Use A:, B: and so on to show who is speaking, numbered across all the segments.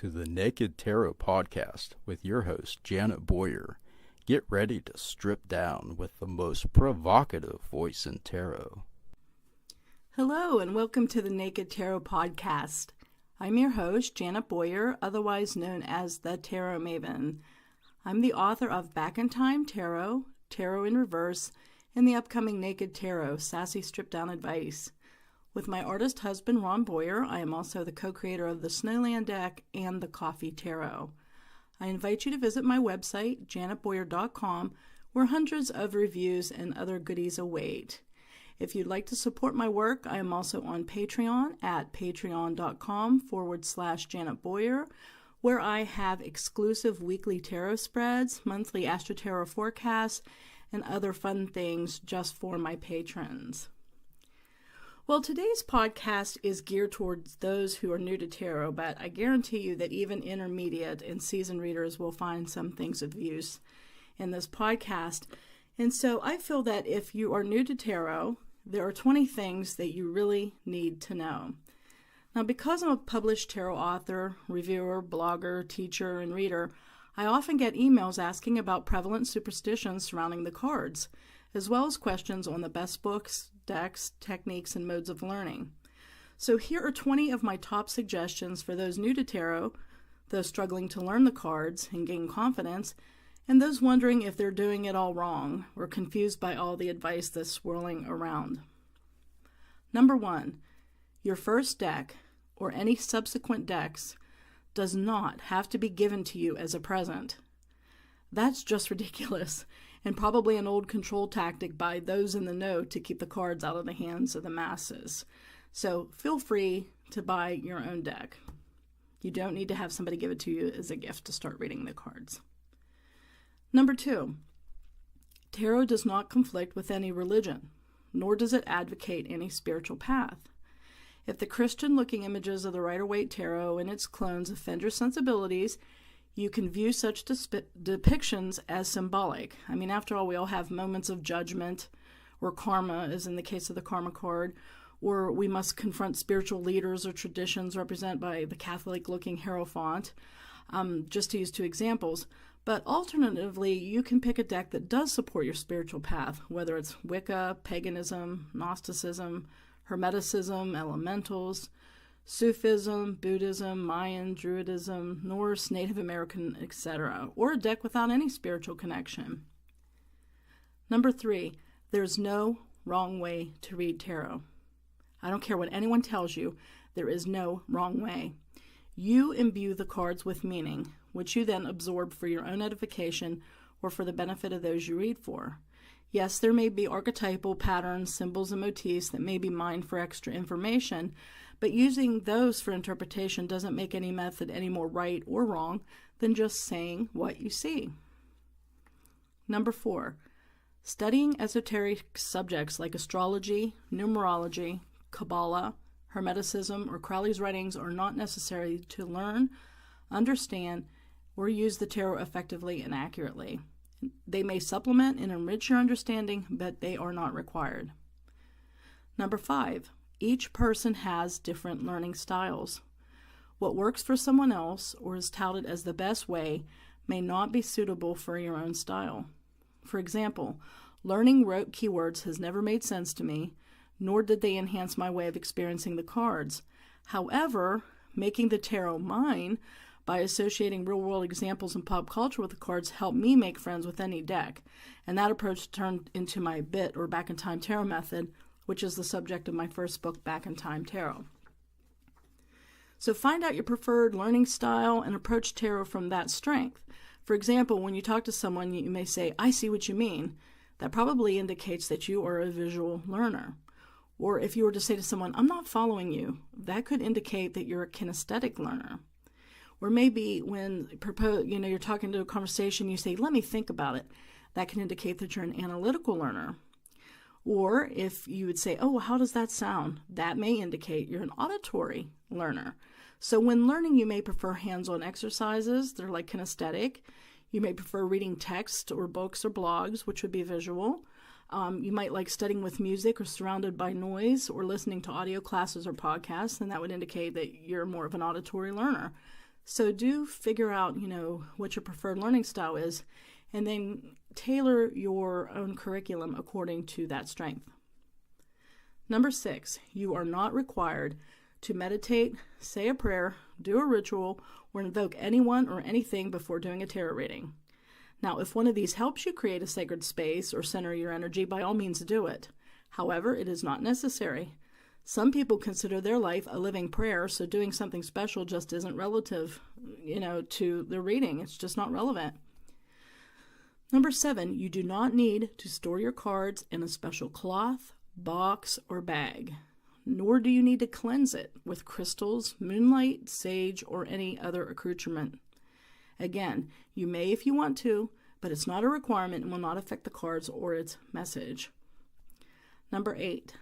A: to the Naked Tarot Podcast with your host, Janet Boyer. Get ready to strip down with the most provocative voice in tarot.
B: Hello, and welcome to the Naked Tarot Podcast. I'm your host, Janet Boyer, otherwise known as the Tarot Maven. I'm the author of Back in Time Tarot, Tarot in Reverse, and the upcoming Naked Tarot, Sassy Strip Down Advice. With my artist husband, Ron Boyer, I am also the co-creator of the Snowland deck and the Coffee Tarot. I invite you to visit my website, janetboyer.com, where hundreds of reviews and other goodies await. If you'd like to support my work, I am also on Patreon at patreon.com/Janet Boyer, where I have exclusive weekly tarot spreads, monthly Astro Tarot forecasts, and other fun things just for my patrons. Well, today's podcast is geared towards those who are new to tarot, but I guarantee you that even intermediate and seasoned readers will find some things of use in this podcast. And so I feel that if you are new to tarot, there are 20 things that you really need to know. Now, because I'm a published tarot author, reviewer, blogger, teacher, and reader, I often get emails asking about prevalent superstitions surrounding the cards, as well as questions on the best books, decks, techniques, and modes of learning. So here are 20 of my top suggestions for those new to tarot, those struggling to learn the cards and gain confidence, and those wondering if they're doing it all wrong or confused by all the advice that's swirling around. Number 1, your first deck, or any subsequent decks, does not have to be given to you as a present. That's just ridiculous, and probably an old control tactic by those in the know to keep the cards out of the hands of the masses. So feel free to buy your own deck. You don't need to have somebody give it to you as a gift to start reading the cards. Number 2, tarot does not conflict with any religion, nor does it advocate any spiritual path. If the Christian-looking images of the Rider-Waite Tarot and its clones offend your sensibilities, you can view such depictions as symbolic. I mean, after all, we all have moments of judgment, or karma, as in the case of the karma card, or we must confront spiritual leaders or traditions represented by the Catholic-looking Hierophant, just to use 2 examples. But alternatively, you can pick a deck that does support your spiritual path, whether it's Wicca, paganism, Gnosticism, Hermeticism, elementals, Sufism, Buddhism, Mayan, Druidism, Norse, Native American, etc., or a deck without any spiritual connection. Number 3, there's no wrong way to read tarot. I don't care what anyone tells you, there is no wrong way. You imbue the cards with meaning, which you then absorb for your own edification or for the benefit of those you read for. Yes, there may be archetypal patterns, symbols, and motifs that may be mined for extra information, but using those for interpretation doesn't make any method any more right or wrong than just saying what you see. Number 4, studying esoteric subjects like astrology, numerology, Kabbalah, Hermeticism, or Crowley's writings are not necessary to learn, understand, or use the tarot effectively and accurately. They may supplement and enrich your understanding, but they are not required. Number 5, each person has different learning styles. What works for someone else, or is touted as the best way, may not be suitable for your own style. For example, learning rote keywords has never made sense to me, nor did they enhance my way of experiencing the cards. However, making the tarot mine by associating real-world examples and pop culture with the cards helped me make friends with any deck, and that approach turned into my BIT, or Back in Time Tarot method, which is the subject of my first book, Back in Time Tarot. So find out your preferred learning style and approach tarot from that strength. For example, when you talk to someone, you may say, "I see what you mean." That probably indicates that you are a visual learner. Or if you were to say to someone, "I'm not following you," that could indicate that you're a kinesthetic learner. Or maybe when you're talking to a conversation, you say, "Let me think about it." That can indicate that you're an analytical learner. Or if you would say, "Oh, how does that sound?" That may indicate you're an auditory learner. So when learning, you may prefer hands-on exercises. They're like kinesthetic. You may prefer reading text or books or blogs, which would be visual. You might like studying with music or surrounded by noise or listening to audio classes or podcasts, and that would indicate that you're more of an auditory learner. So do figure out, what your preferred learning style is, and then tailor your own curriculum according to that strength. Number 6, you are not required to meditate, say a prayer, do a ritual, or invoke anyone or anything before doing a tarot reading. Now, if one of these helps you create a sacred space or center your energy, by all means do it. However, it is not necessary. Some people consider their life a living prayer, so doing something special just isn't relative, to the reading. It's just not relevant. Number 7, you do not need to store your cards in a special cloth, box, or bag, nor do you need to cleanse it with crystals, moonlight, sage, or any other accoutrement. Again, you may if you want to, but it's not a requirement and will not affect the cards or its message. Number 8,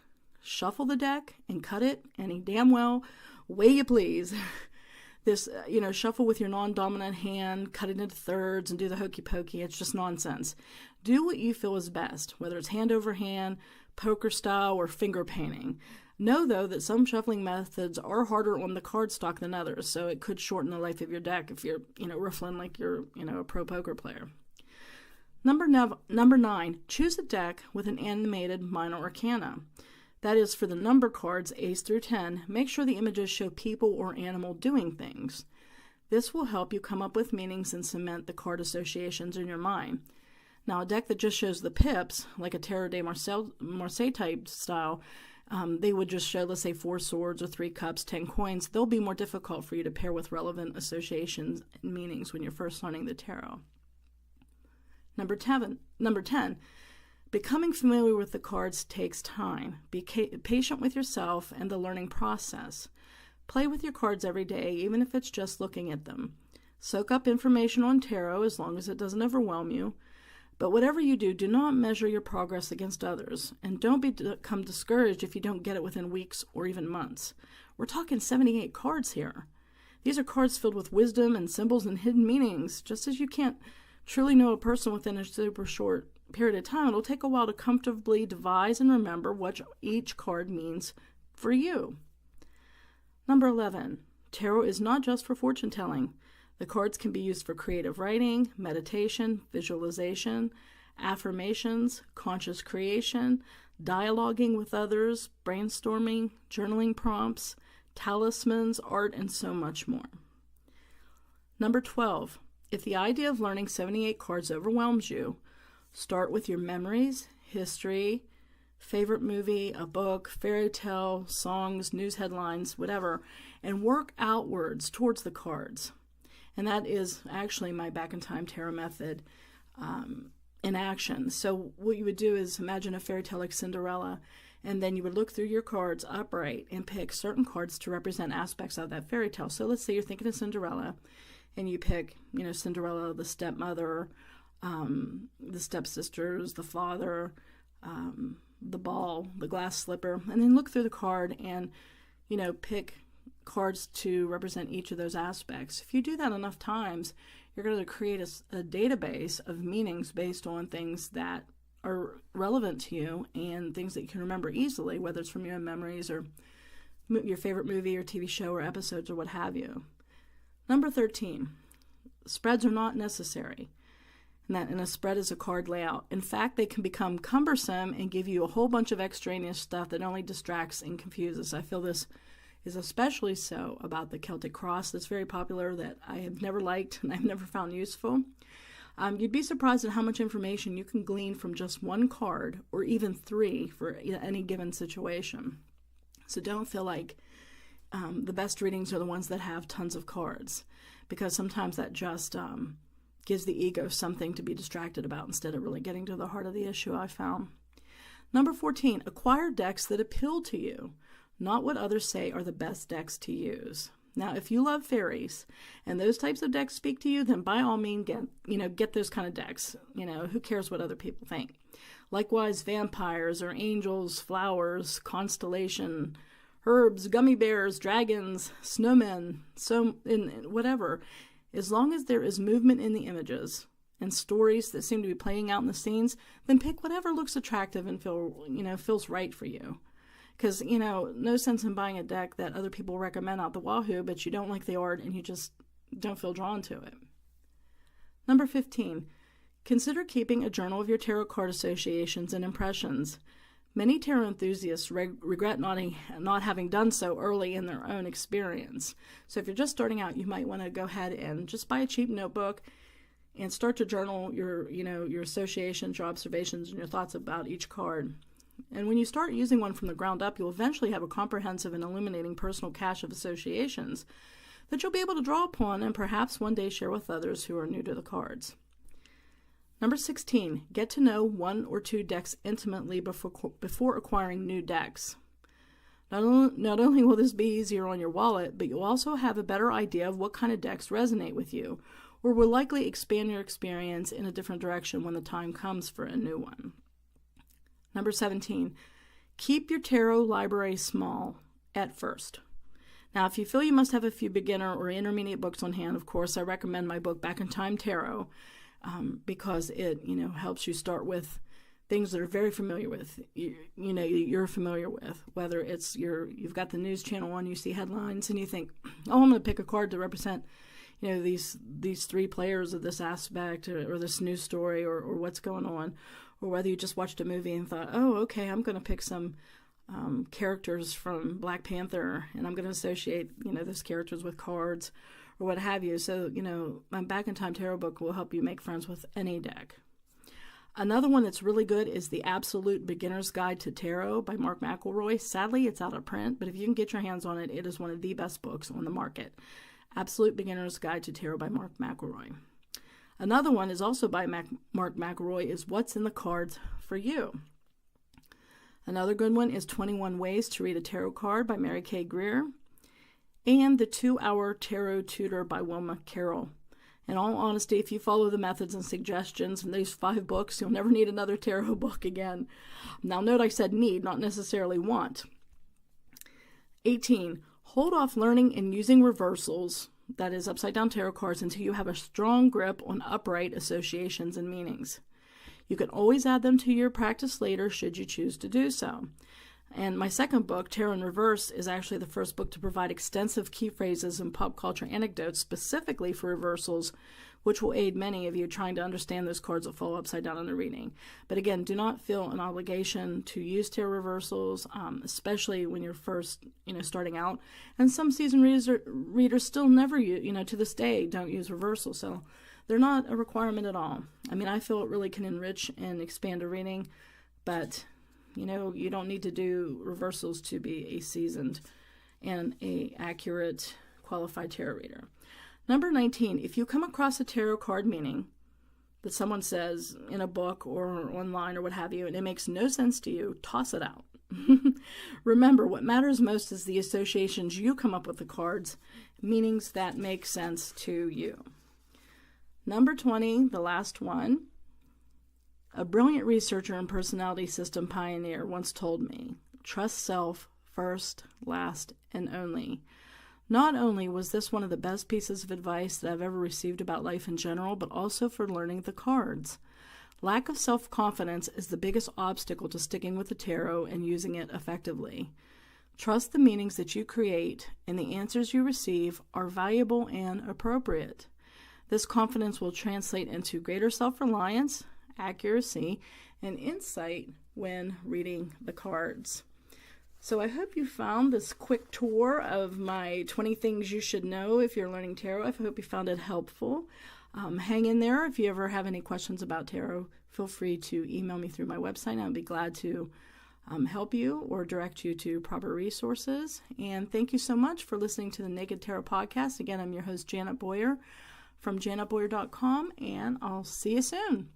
B: shuffle the deck and cut it any damn well way you please. This, shuffle with your non-dominant hand, cut it into thirds, and do the hokey pokey. It's just nonsense. Do what you feel is best, whether it's hand over hand, poker style, or finger painting. Know, though, that some shuffling methods are harder on the cardstock than others, so it could shorten the life of your deck if you're, riffling like you're, a pro poker player. Number 9, choose a deck with an animated minor arcana. That is, for the number cards, Ace through 10, make sure the images show people or animal doing things. This will help you come up with meanings and cement the card associations in your mind. Now, a deck that just shows the pips, like a Tarot de Marseille type style, they would just show, let's say, 4 swords or 3 cups, 10 coins. They'll be more difficult for you to pair with relevant associations and meanings when you're first learning the tarot. Number 10, becoming familiar with the cards takes time. Be patient with yourself and the learning process. Play with your cards every day, even if it's just looking at them. Soak up information on tarot as long as it doesn't overwhelm you. But whatever you do, do not measure your progress against others. And don't become discouraged if you don't get it within weeks or even months. We're talking 78 cards here. These are cards filled with wisdom and symbols and hidden meanings. Just as you can't truly know a person within a super short period of time, it'll take a while to comfortably devise and remember what each card means for you. Number 11, tarot is not just for fortune telling. The cards can be used for creative writing, meditation, visualization, affirmations, conscious creation, dialoguing with others, brainstorming, journaling prompts, talismans, art, and so much more. Number 12, if the idea of learning 78 cards overwhelms you, start with your memories, history, favorite movie, a book, fairy tale, songs, news headlines, whatever, and work outwards towards the cards. And that is actually my back in time tarot method in action. So what you would do is imagine a fairy tale like Cinderella, and then you would look through your cards upright and pick certain cards to represent aspects of that fairy tale. So let's say you're thinking of Cinderella, and you pick, Cinderella, the stepmother, the stepsisters, the father, the ball, the glass slipper, and then look through the card and, pick cards to represent each of those aspects. If you do that enough times, you're going to create a database of meanings based on things that are relevant to you and things that you can remember easily, whether it's from your own memories or your favorite movie or TV show or episodes or what have you. Number 13, spreads are not necessary. And a spread is a card layout. In fact, they can become cumbersome and give you a whole bunch of extraneous stuff that only distracts and confuses. I feel this is especially so about the Celtic cross that's very popular, that I have never liked and I've never found useful. You'd be surprised at how much information you can glean from just one card, or even 3 for any given situation. So don't feel like the best readings are the ones that have tons of cards, because sometimes that just gives the ego something to be distracted about instead of really getting to the heart of the issue, I found. Number 14, acquire decks that appeal to you, not what others say are the best decks to use. Now, if you love fairies and those types of decks speak to you, then by all means get those kind of decks. Who cares what other people think? Likewise, vampires or angels, flowers, constellation, herbs, gummy bears, dragons, snowmen, whatever. As long as there is movement in the images and stories that seem to be playing out in the scenes, then pick whatever looks attractive and feels right for you. Because, no sense in buying a deck that other people recommend out the wahoo, but you don't like the art and you just don't feel drawn to it. Number 15, consider keeping a journal of your tarot card associations and impressions. Many tarot enthusiasts regret not having done so early in their own experience. So if you're just starting out, you might want to go ahead and just buy a cheap notebook and start to journal your associations, your observations, and your thoughts about each card. And when you start using one from the ground up, you'll eventually have a comprehensive and illuminating personal cache of associations that you'll be able to draw upon and perhaps one day share with others who are new to the cards. Number 16, get to know one or two decks intimately before acquiring new decks. Not only will this be easier on your wallet, but you'll also have a better idea of what kind of decks resonate with you, or will likely expand your experience in a different direction when the time comes for a new one. Number 17, keep your tarot library small at first. Now, if you feel you must have a few beginner or intermediate books on hand, of course, I recommend my book, Back in Time Tarot, because it, helps you start with things that are very familiar with, you're familiar with, whether it's you've got the news channel on, you see headlines and you think, oh, I'm going to pick a card to represent, these three players of this aspect or this news story or what's going on, or whether you just watched a movie and thought, oh, okay, I'm going to pick some characters from Black Panther and I'm going to associate, those characters with cards, or what have you. So, my Back in Time Tarot book will help you make friends with any deck. Another one that's really good is The Absolute Beginner's Guide to Tarot by Mark McElroy. Sadly, it's out of print, but if you can get your hands on it, it is one of the best books on the market. Absolute Beginner's Guide to Tarot by Mark McElroy. Another one is also by Mark McElroy is What's in the Cards for You. Another good one is 21 Ways to Read a Tarot Card by Mary Kay Greer. And The 2-Hour Tarot Tutor by Wilma Carroll. In all honesty, if you follow the methods and suggestions in these 5 books, you'll never need another tarot book again. Now note I said need, not necessarily want. 18. Hold off learning and using reversals, that is upside down tarot cards, until you have a strong grip on upright associations and meanings. You can always add them to your practice later should you choose to do so. And my second book, Tarot in Reverse, is actually the first book to provide extensive key phrases and pop culture anecdotes specifically for reversals, which will aid many of you trying to understand those cards that fall upside down in the reading. But again, do not feel an obligation to use tarot reversals, especially when you're first, starting out. And some seasoned readers still never use, to this day, don't use reversals. So they're not a requirement at all. I mean, I feel it really can enrich and expand a reading, but you don't need to do reversals to be a seasoned and a accurate, qualified tarot reader. Number 19, if you come across a tarot card meaning that someone says in a book or online or what have you, and it makes no sense to you, toss it out. Remember, what matters most is the associations you come up with the cards, meanings that make sense to you. Number 20, the last one. A brilliant researcher and personality system pioneer once told me, trust self first, last, and only. Not only was this one of the best pieces of advice that I've ever received about life in general, but also for learning the cards. Lack of self-confidence is the biggest obstacle to sticking with the tarot and using it effectively. Trust the meanings that you create and the answers you receive are valuable and appropriate. This confidence will translate into greater self-reliance, accuracy, and insight when reading the cards. So I hope you found this quick tour of my 20 things you should know if you're learning tarot. I hope you found it helpful. Hang in there. If you ever have any questions about tarot, feel free to email me through my website. I'll be glad to help you or direct you to proper resources. And thank you so much for listening to the Naked Tarot Podcast. Again, I'm your host, Janet Boyer from janetboyer.com, and I'll see you soon.